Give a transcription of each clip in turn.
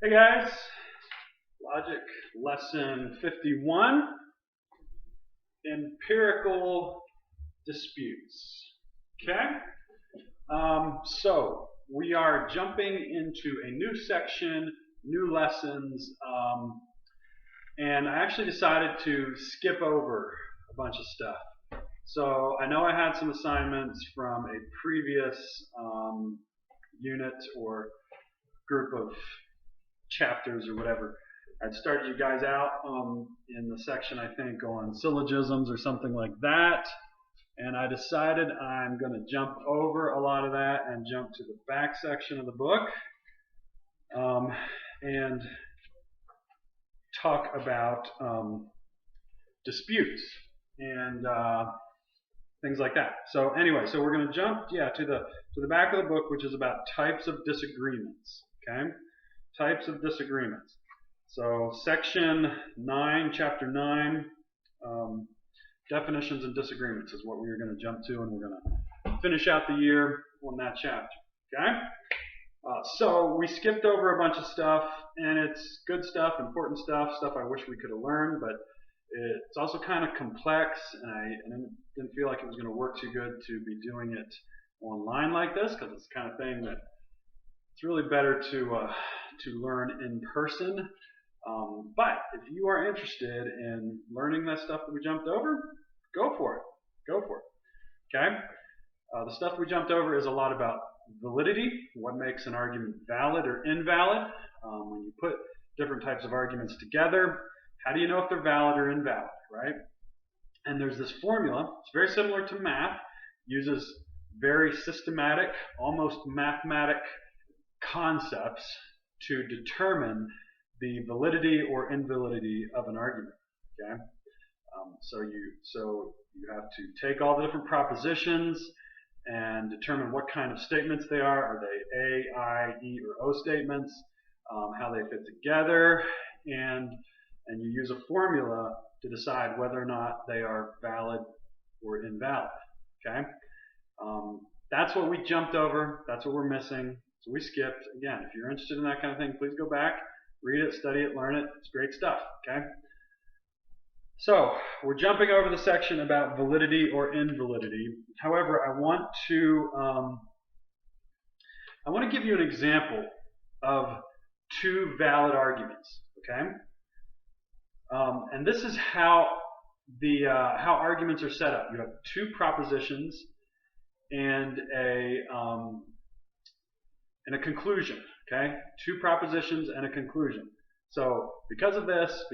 Hey guys, Logic Lesson 51, Empirical Disputes. Okay? So we are jumping into a new section, new lessons, and I actually decided to skip over a bunch of stuff. So I know I had some assignments from a previous unit or group of chapters or whatever. I'd started you guys out in the section, I think, on syllogisms or something like that. And I decided I'm going to jump over a lot of that and jump to the back section of the book and talk about disputes and things like that. So anyway, so we're going to jump to the back of the book, which is about types of disagreements. Okay? Types of disagreements. So section 9, chapter 9, definitions and disagreements is what we're going to jump to, and we're going to finish out the year on that chapter. Okay? So we skipped over a bunch of stuff, and it's good stuff, important stuff I wish we could have learned, but it's also kind of complex, and I didn't feel like it was going to work too good to be doing it online like this, because it's the kind of thing that it's really better to learn in person. But if you are interested in learning that stuff that we jumped over, go for it. Go for it. Okay? The stuff we jumped over is a lot about validity, what makes an argument valid or invalid. When you put different types of arguments together, how do you know if they're valid or invalid, right? And there's this formula. It's very similar to math. Uses very systematic, almost mathematic concepts to determine the validity or invalidity of an argument. Okay, so you have to take all the different propositions and determine what kind of statements they are. Are they A, I, E, or O statements? How they fit together, and you use a formula to decide whether or not they are valid or invalid. Okay, that's what we jumped over. That's what we're missing. So we skipped. Again, if you're interested in that kind of thing, please go back, read it, study it, learn it. It's great stuff, okay? So we're jumping over the section about validity or invalidity. However, I want to give you an example of two valid arguments, okay? And this is how how arguments are set up. You have two propositions and a conclusion, okay? Two propositions and a conclusion. So because of this,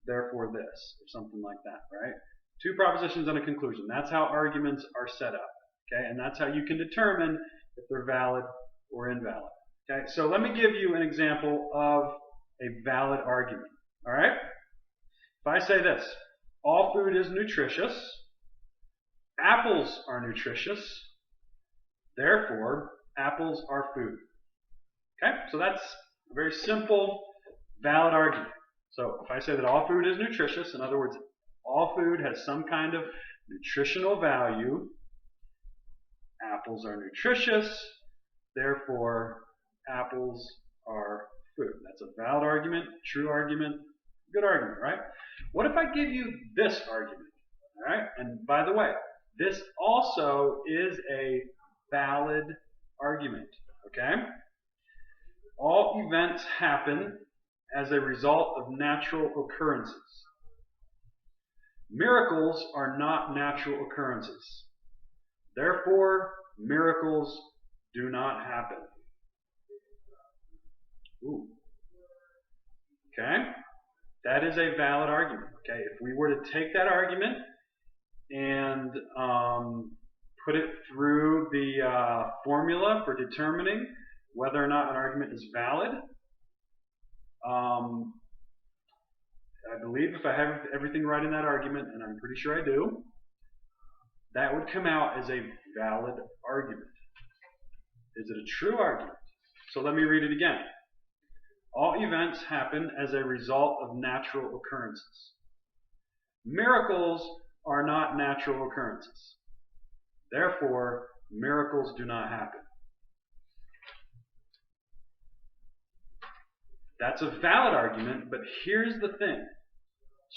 therefore this, or something like that, right? Two propositions and a conclusion. That's how arguments are set up, okay? And that's how you can determine if they're valid or invalid, okay? So let me give you an example of a valid argument, all right? If I say this, all food is nutritious, apples are nutritious, therefore apples are food. Okay, so that's a very simple, valid argument. So if I say that all food is nutritious, in other words, all food has some kind of nutritional value, apples are nutritious, therefore apples are food. That's a valid argument, true argument, good argument, right? What if I give you this argument? All right, and by the way, this also is a valid argument, okay? All events happen as a result of natural occurrences. Miracles are not natural occurrences. Therefore, miracles do not happen. Ooh. Okay? That is a valid argument. Okay? If we were to take that argument and put it through the formula for determining whether or not an argument is valid, I believe if I have everything right in that argument, and I'm pretty sure I do, that would come out as a valid argument. Is it a true argument? So let me read it again. All events happen as a result of natural occurrences. Miracles are not natural occurrences. Therefore, miracles do not happen. That's a valid argument, but here's the thing.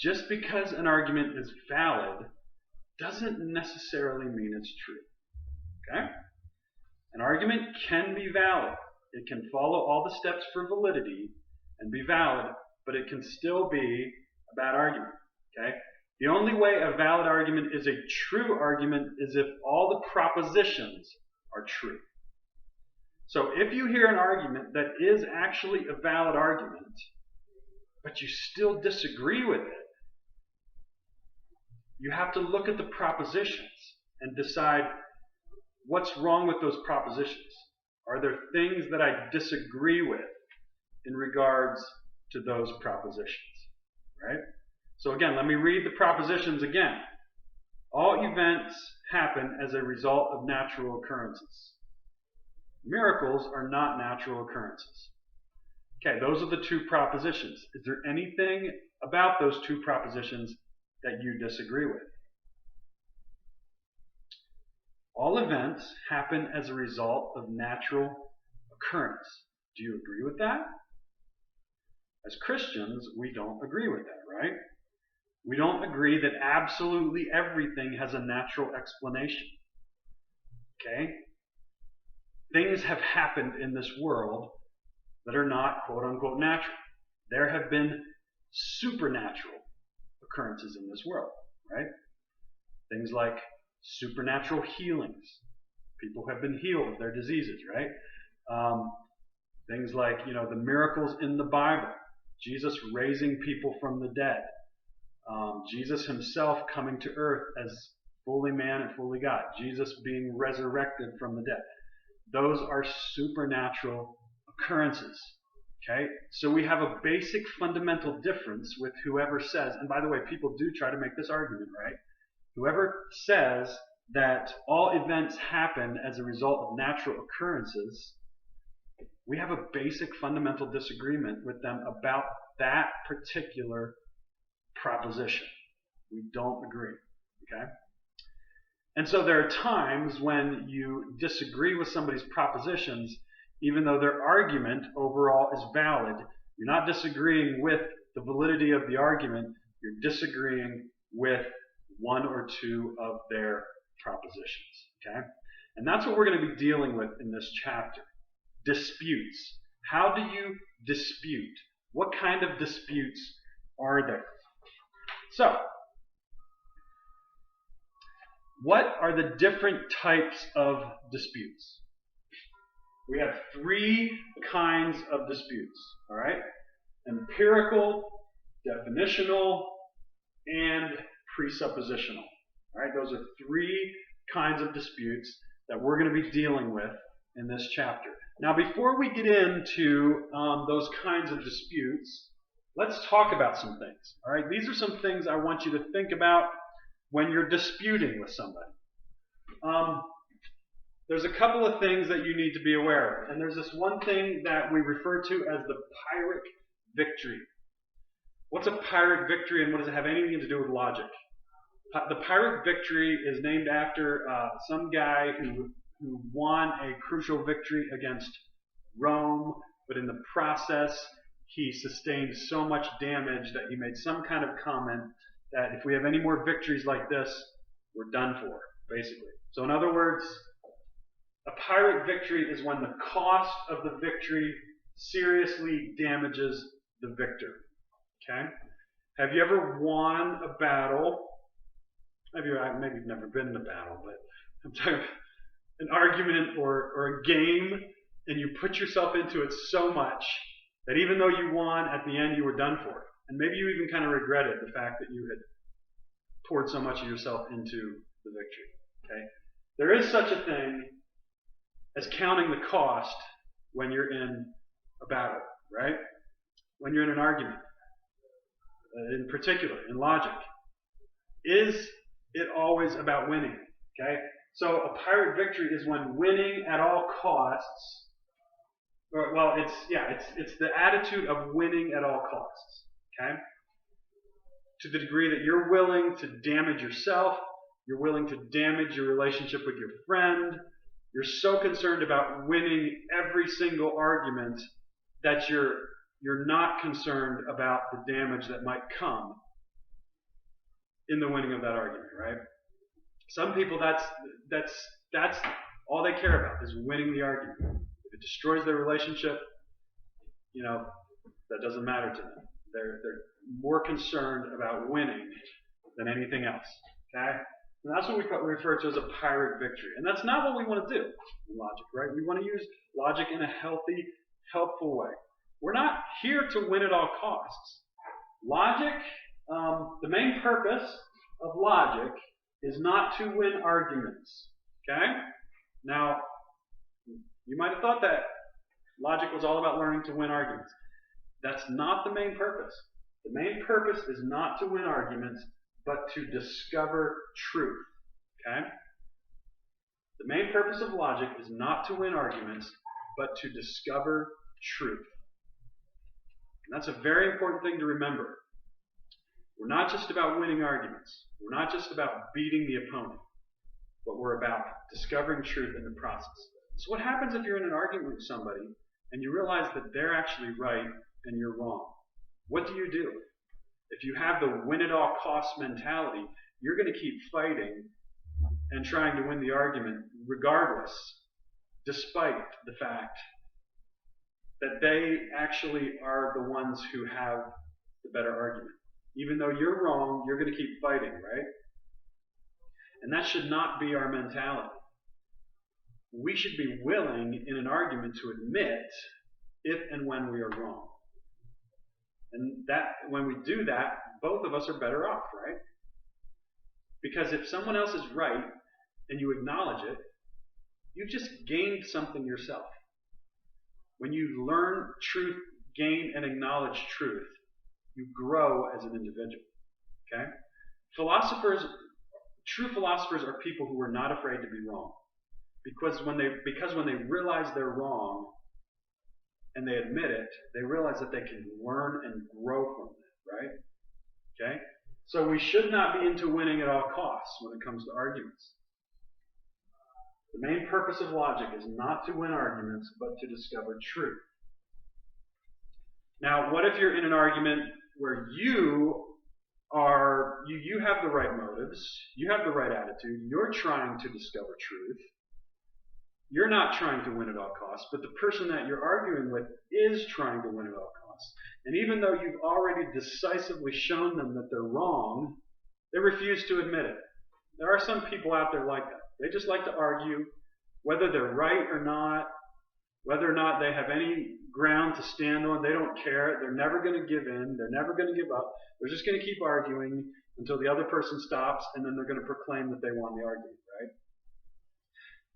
Just because an argument is valid doesn't necessarily mean it's true. Okay? An argument can be valid. It can follow all the steps for validity and be valid, but it can still be a bad argument. Okay? The only way a valid argument is a true argument is if all the propositions are true. So if you hear an argument that is actually a valid argument, but you still disagree with it, you have to look at the propositions and decide what's wrong with those propositions. Are there things that I disagree with in regards to those propositions? Right? So again, let me read the propositions again. All events happen as a result of natural occurrences. Miracles are not natural occurrences. Okay, those are the two propositions. Is there anything about those two propositions that you disagree with? All events happen as a result of natural occurrence. Do you agree with that? As Christians, we don't agree with that, right? We don't agree that absolutely everything has a natural explanation. Okay? Things have happened in this world that are not quote-unquote natural. There have been supernatural occurrences in this world, right? Things like supernatural healings. People have been healed of their diseases, right? Things like, the miracles in the Bible. Jesus raising people from the dead. Jesus himself coming to earth as fully man and fully God. Jesus being resurrected from the dead. Those are supernatural occurrences. Okay? So we have a basic fundamental difference with whoever says, and by the way, people do try to make this argument, right? Whoever says that all events happen as a result of natural occurrences, we have a basic fundamental disagreement with them about that particular proposition. We don't agree. Okay? And so there are times when you disagree with somebody's propositions, even though their argument overall is valid. You're not disagreeing with the validity of the argument, you're disagreeing with one or two of their propositions. Okay? And that's what we're going to be dealing with in this chapter. Disputes. How do you dispute? What kind of disputes are there? So, what are the different types of disputes? We have three kinds of disputes. All right? Empirical, definitional, and presuppositional. All right? Those are three kinds of disputes that we're going to be dealing with in this chapter. Now, before we get into those kinds of disputes, let's talk about some things. All right? These are some things I want you to think about when you're disputing with somebody. There's a couple of things that you need to be aware of. And there's this one thing that we refer to as the Pyrrhic victory. What's a Pyrrhic victory, and what does it have anything to do with logic? The Pyrrhic victory is named after some guy who won a crucial victory against Rome, but in the process he sustained so much damage that he made some kind of comment that if we have any more victories like this, we're done for, basically. So in other words, a Pyrrhic victory is when the cost of the victory seriously damages the victor. Okay? Have you ever won a battle? Maybe you've never been in a battle, but I'm talking about an argument or a game, and you put yourself into it so much that even though you won, at the end you were done for. And maybe you even kind of regretted the fact that you had poured so much of yourself into the victory. Okay? There is such a thing as counting the cost when you're in a battle, right? When you're in an argument. In particular, in logic. Is it always about winning? Okay? So a Pyrrhic victory is when winning at all costs, it's the attitude of winning at all costs. Okay? To the degree that you're willing to damage yourself, you're willing to damage your relationship with your friend, you're so concerned about winning every single argument that you're you're not concerned about the damage that might come in the winning of that argument, right? Some people, that's all they care about is winning the argument. If it destroys their relationship, that doesn't matter to them. They're more concerned about winning than anything else. Okay? And that's what we refer to as a Pyrrhic victory. And that's not what we want to do in logic, right? We want to use logic in a healthy, helpful way. We're not here to win at all costs. Logic, the main purpose of logic is not to win arguments. Okay? Now, you might have thought that logic was all about learning to win arguments. That's not the main purpose. The main purpose is not to win arguments, but to discover truth. Okay? The main purpose of logic is not to win arguments, but to discover truth. And that's a very important thing to remember. We're not just about winning arguments. We're not just about beating the opponent, but we're about discovering truth in the process. So what happens if you're in an argument with somebody and you realize that they're actually right and you're wrong? What do? If you have the win-at-all-costs mentality, you're going to keep fighting and trying to win the argument regardless, despite the fact that they actually are the ones who have the better argument. Even though you're wrong, you're going to keep fighting, right? And that should not be our mentality. We should be willing in an argument to admit if and when we are wrong. And that when we do that, both of us are better off, right? Because if someone else is right and you acknowledge it, you've just gained something yourself. When you learn truth, gain and acknowledge truth, you grow as an individual. Okay? True philosophers are people who are not afraid to be wrong. Because when they realize they're wrong and they admit it, they realize that they can learn and grow from it, right? Okay? So we should not be into winning at all costs when it comes to arguments. The main purpose of logic is not to win arguments, but to discover truth. Now, what if you're in an argument where you have the right motives, you have the right attitude, you're trying to discover truth, you're not trying to win at all costs, but the person that you're arguing with is trying to win at all costs. And even though you've already decisively shown them that they're wrong, they refuse to admit it. There are some people out there like that. They just like to argue whether they're right or not, whether or not they have any ground to stand on. They don't care. They're never going to give in. They're never going to give up. They're just going to keep arguing until the other person stops, and then they're going to proclaim that they won the argument, right?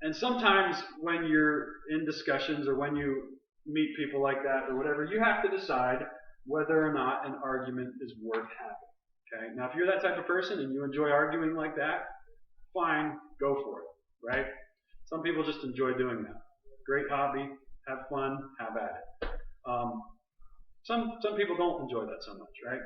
And sometimes when you're in discussions or when you meet people like that or whatever, you have to decide whether or not an argument is worth having. Okay? Now, if you're that type of person and you enjoy arguing like that, fine, go for it, right? Some people just enjoy doing that. Great hobby, have fun, have at it. Some people don't enjoy that so much, right?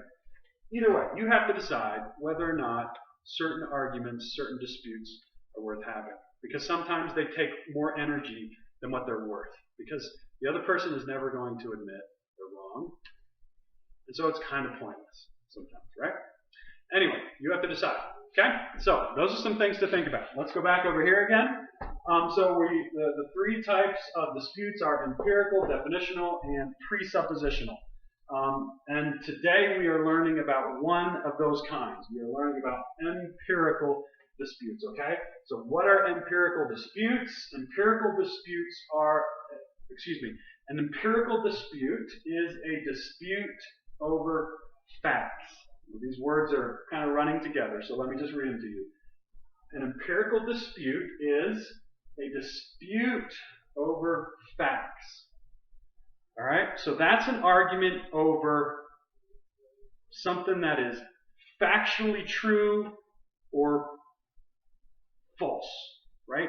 Either way, you have to decide whether or not certain arguments, certain disputes are worth having. Because sometimes they take more energy than what they're worth. Because the other person is never going to admit they're wrong. And so it's kind of pointless sometimes, right? Anyway, you have to decide. Okay? So those are some things to think about. Let's go back over here again. The three types of disputes are empirical, definitional, and presuppositional. And today we are learning about one of those kinds. We are learning about empirical disputes, okay? So what are empirical disputes? An empirical dispute is a dispute over facts. These words are kind of running together, so let me just read them to you. An empirical dispute is a dispute over facts. All right? So that's an argument over something that is factually true or false, right?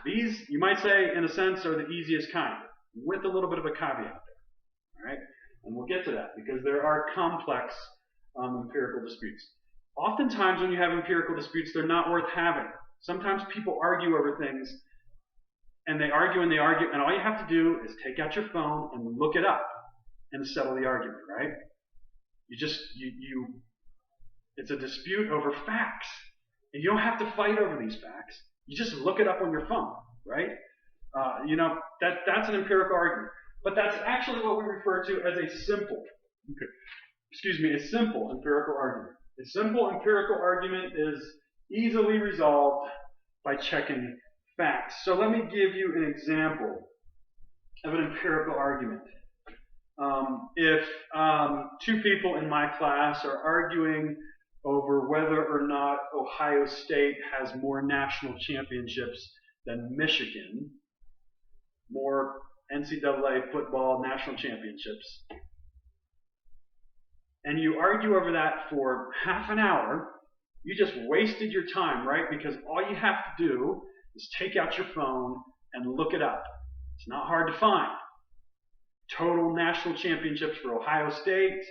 These, you might say, in a sense, are the easiest kind, with a little bit of a caveat there. All right? And we'll get to that, because there are complex empirical disputes. Oftentimes when you have empirical disputes, they're not worth having. Sometimes people argue over things, and they argue, and all you have to do is take out your phone and look it up. and settle the argument, right? It's a dispute over facts. And you don't have to fight over these facts. You just look it up on your phone, right? That's an empirical argument. But that's actually what we refer to as a simple empirical argument. A simple empirical argument is easily resolved by checking facts. So let me give you an example of an empirical argument. If two people in my class are arguing over whether or not Ohio State has more national championships than Michigan, more NCAA football national championships, and you argue over that for half an hour, you just wasted your time, right? Because all you have to do is take out your phone and look it up. It's not hard to find. Total national championships for Ohio State,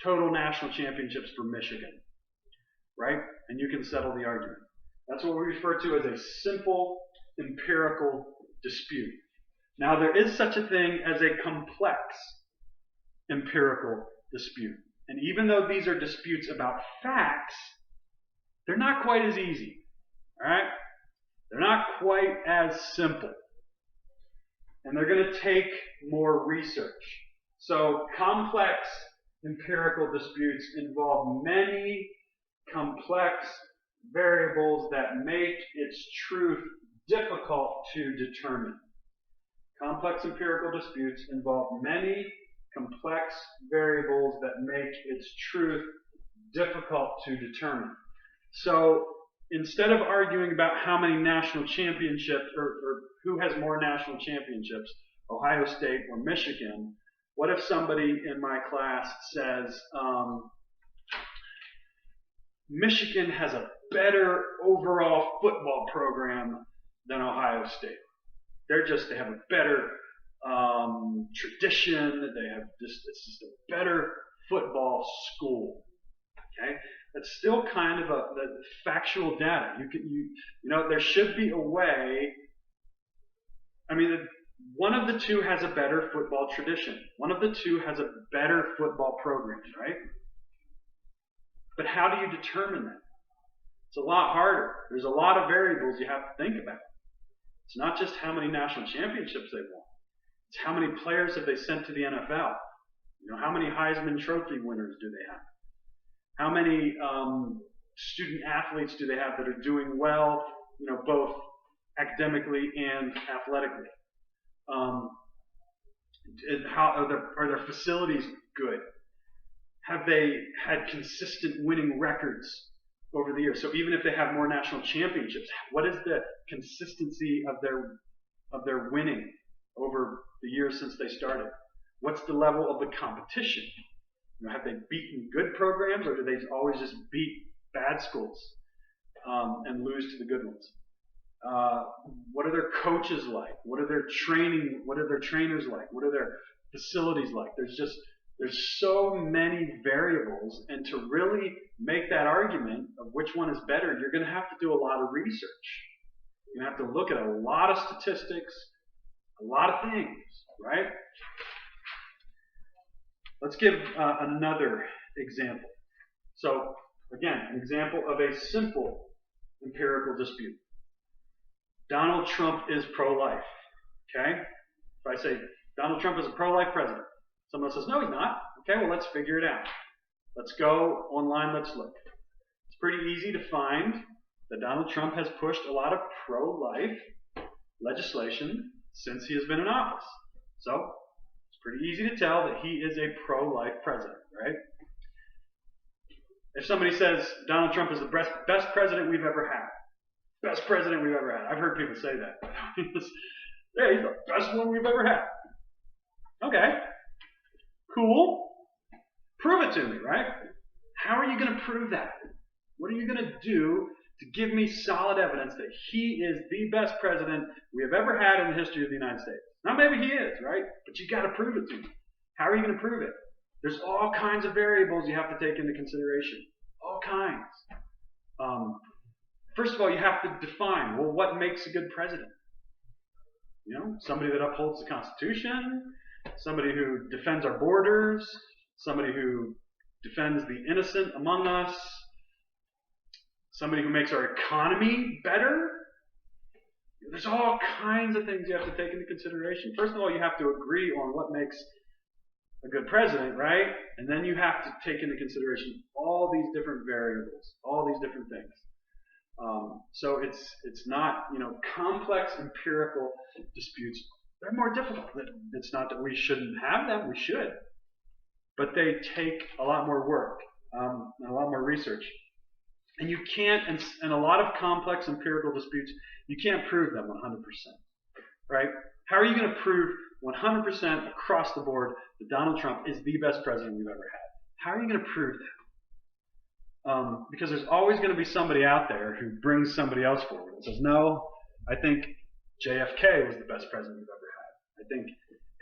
total national championships for Michigan, right? And you can settle the argument. That's what we refer to as a simple empirical dispute. Now, there is such a thing as a complex empirical dispute. And even though these are disputes about facts, they're not quite as easy, all right? They're not quite as simple. And they're going to take more research. So complex empirical disputes involve many complex variables that make its truth difficult to determine. Complex empirical disputes involve many complex variables that make its truth difficult to determine. So instead of arguing about how many national championships or who has more national championships, Ohio State or Michigan, what if somebody in my class says, Michigan has a better overall football program than Ohio State. They have a better tradition. It's just a better football school. Okay, that's still kind of the factual data. There should be a way. I mean, one of the two has a better football tradition. One of the two has a better football program, right? But how do you determine that? It's a lot harder. There's a lot of variables you have to think about. It's not just how many national championships they've won. It's how many players have they sent to the NFL. How many Heisman Trophy winners do they have? How many student athletes do they have that are doing well, both academically and athletically? Are their facilities good? Have they had consistent winning records over the years? So even if they have more national championships, what is the consistency of their winning over the years since they started? What's the level of the competition? Have they beaten good programs, or do they always just beat bad schools and lose to the good ones? What are their coaches like? What are their trainers like? What are their facilities like? There's so many variables, and to really make that argument of which one is better, you're going to have to do a lot of research. You're going to have to look at a lot of statistics, a lot of things, right? Let's give another example. So, again, an example of a simple empirical dispute. Donald Trump is pro-life. Okay? If I say Donald Trump is a pro-life president, someone says, no, he's not. Okay, well, let's figure it out. Let's go online, let's look. It's pretty easy to find that Donald Trump has pushed a lot of pro-life legislation since he has been in office. So, it's pretty easy to tell that he is a pro-life president, right? If somebody says Donald Trump is the best president we've ever had, best president we've ever had. I've heard people say that. Yeah, he's the best one we've ever had. Okay. Cool. Prove it to me, right? How are you going to prove that? What are you going to do to give me solid evidence that he is the best president we have ever had in the history of the United States? Now, maybe he is, right? But you got to prove it to me. How are you going to prove it? There's all kinds of variables you have to take into consideration. All kinds. First of all, you have to define, well, what makes a good president? Somebody that upholds the Constitution, somebody who defends our borders, somebody who defends the innocent among us, somebody who makes our economy better. There's all kinds of things you have to take into consideration. First of all, you have to agree on what makes a good president, right? And then you have to take into consideration all these different variables, all these different things. So it's not, complex empirical disputes. They're more difficult. It's not that we shouldn't have them. We should. But they take a lot more work and a lot more research. And you can't, and a lot of complex empirical disputes, you can't prove them 100%, right? How are you going to prove 100% across the board that Donald Trump is the best president we've ever had? How are you going to prove that? Because there's always going to be somebody out there who brings somebody else forward and says, no, I think JFK was the best president we've ever had. I think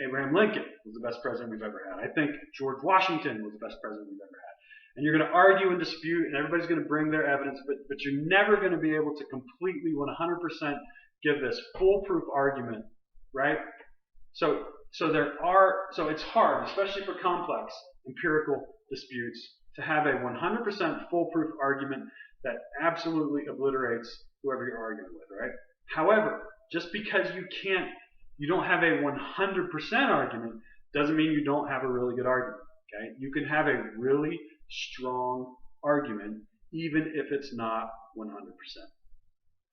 Abraham Lincoln was the best president we've ever had. I think George Washington was the best president we've ever had. And you're going to argue and dispute, and everybody's going to bring their evidence, but you're never going to be able to completely 100% give this foolproof argument, right? So it's hard, especially for complex empirical disputes, to have a 100% foolproof argument that absolutely obliterates whoever you're arguing with, right? However, just because you don't have a 100% argument doesn't mean you don't have a really good argument, okay? You can have a really strong argument even if it's not 100%.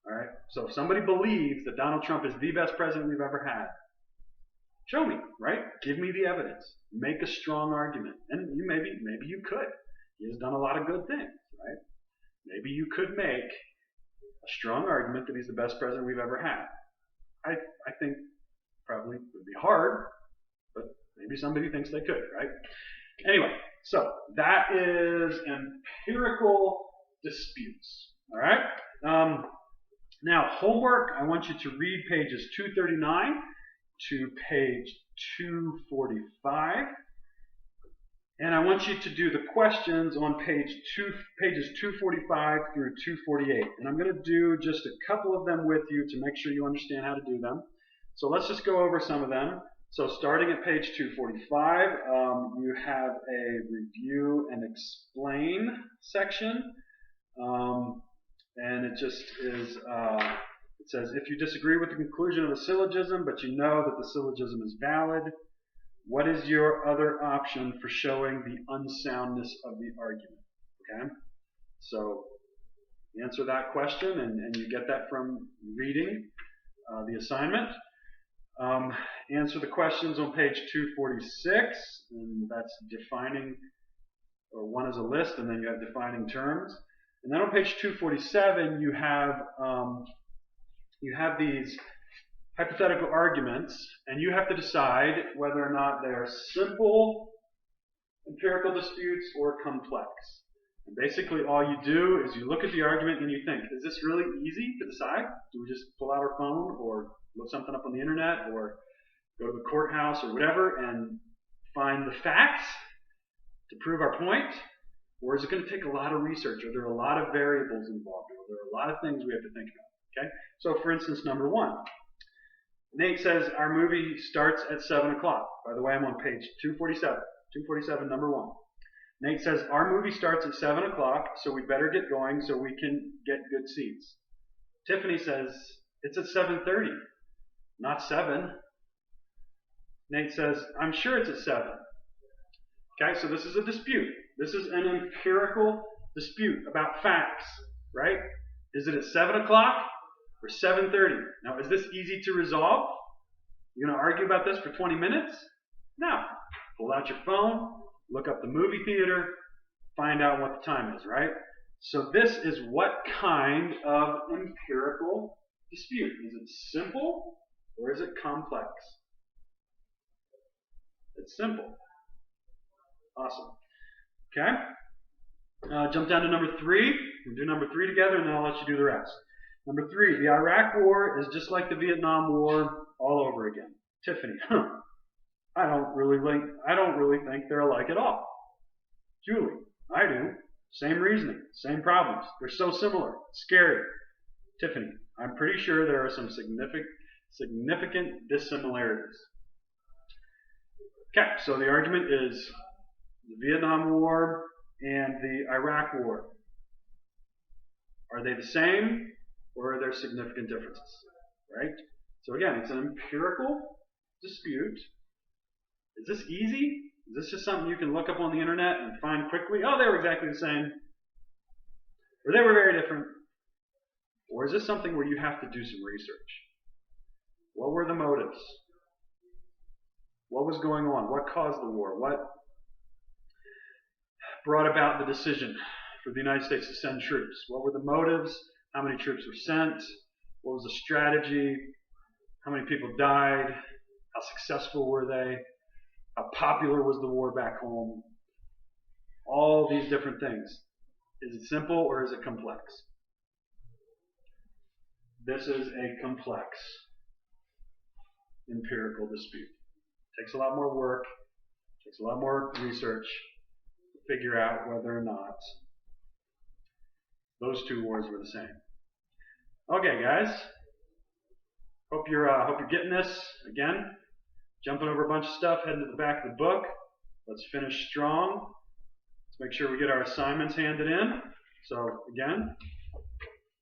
All right? So if somebody believes that Donald Trump is the best president we've ever had, show me, right? Give me the evidence. Make a strong argument. And maybe you could. He has done a lot of good things, right? Maybe you could make a strong argument that he's the best president we've ever had. I think probably would be hard, but maybe somebody thinks they could, right? Anyway, so that is empirical disputes. All right? Now, homework, I want you to read pages 239 to page 245. And I want you to do the questions on pages 245 through 248. And I'm going to do just a couple of them with you to make sure you understand how to do them. So let's just go over some of them. So starting at page 245, you have a review and explain section. And it just is, it says, if you disagree with the conclusion of a syllogism, but you know that the syllogism is valid, what is your other option for showing the unsoundness of the argument? Okay? So answer that question, and you get that from reading the assignment. Answer the questions on page 246, and that's defining, or one is a list, and then you have defining terms. And then on page 247, you have these hypothetical arguments, and you have to decide whether or not they're simple empirical disputes or complex. And basically all you do is you look at the argument and you think, is this really easy to decide? Do we just pull out our phone or look something up on the internet or go to the courthouse or whatever and find the facts to prove our point? Or is it going to take a lot of research? Are there a lot of variables involved? Are there a lot of things we have to think about? Okay? So for instance, number one. Nate says our movie starts at 7 o'clock. By the way, I'm on page 247. 247, number one. Nate says our movie starts at 7 o'clock, so we better get going so we can get good seats. Tiffany says it's at 7:30, not 7. Nate says, I'm sure it's at 7. Okay, so this is a dispute. This is an empirical dispute about facts, right? Is it at 7 o'clock or 7:30? Now, is this easy to resolve? You're going to argue about this for 20 minutes? No. Pull out your phone, look up the movie theater, find out what the time is, right? So this is what kind of empirical dispute? Is it simple or is it complex? It's simple. Awesome. Okay? Jump down to number 3. We'll do number 3 together and then I'll let you do the rest. Number 3, the Iraq War is just like the Vietnam War all over again. Tiffany, I don't really think they're alike at all. Julie, I do. Same reasoning, same problems. They're so similar. Scary. Tiffany, I'm pretty sure there are some significant dissimilarities. Okay, so the argument is the Vietnam War and the Iraq War. Are they the same, or are there significant differences? Right? So again, it's an empirical dispute. Is this easy? Is this just something you can look up on the internet and find quickly? Oh, they were exactly the same. Or they were very different. Or is this something where you have to do some research? What were the motives? What was going on? What caused the war? What brought about the decision for the United States to send troops? What were the motives? How many troops were sent? What was the strategy? How many people died? How successful were they? How popular was the war back home? All these different things. Is it simple or is it complex? This is a complex empirical dispute. It takes a lot more work, takes a lot more research to figure out whether or not those two wars were the same. Okay, guys. Hope you're getting this. Again, jumping over a bunch of stuff, heading to the back of the book. Let's finish strong. Let's make sure we get our assignments handed in. So again,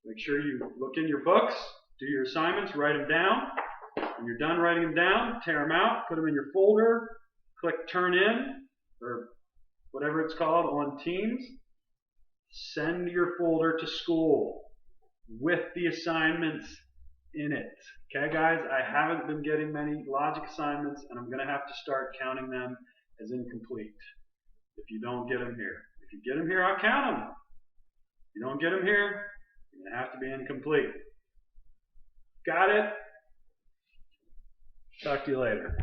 make sure you look in your books, do your assignments, write them down. When you're done writing them down, tear them out, put them in your folder, click Turn In, or whatever it's called on Teams. Send your folder to school with the assignments in it. Okay, guys, I haven't been getting many logic assignments, and I'm going to have to start counting them as incomplete if you don't get them here. If you get them here, I'll count them. If you don't get them here, you're going to have to be incomplete. Got it? Talk to you later.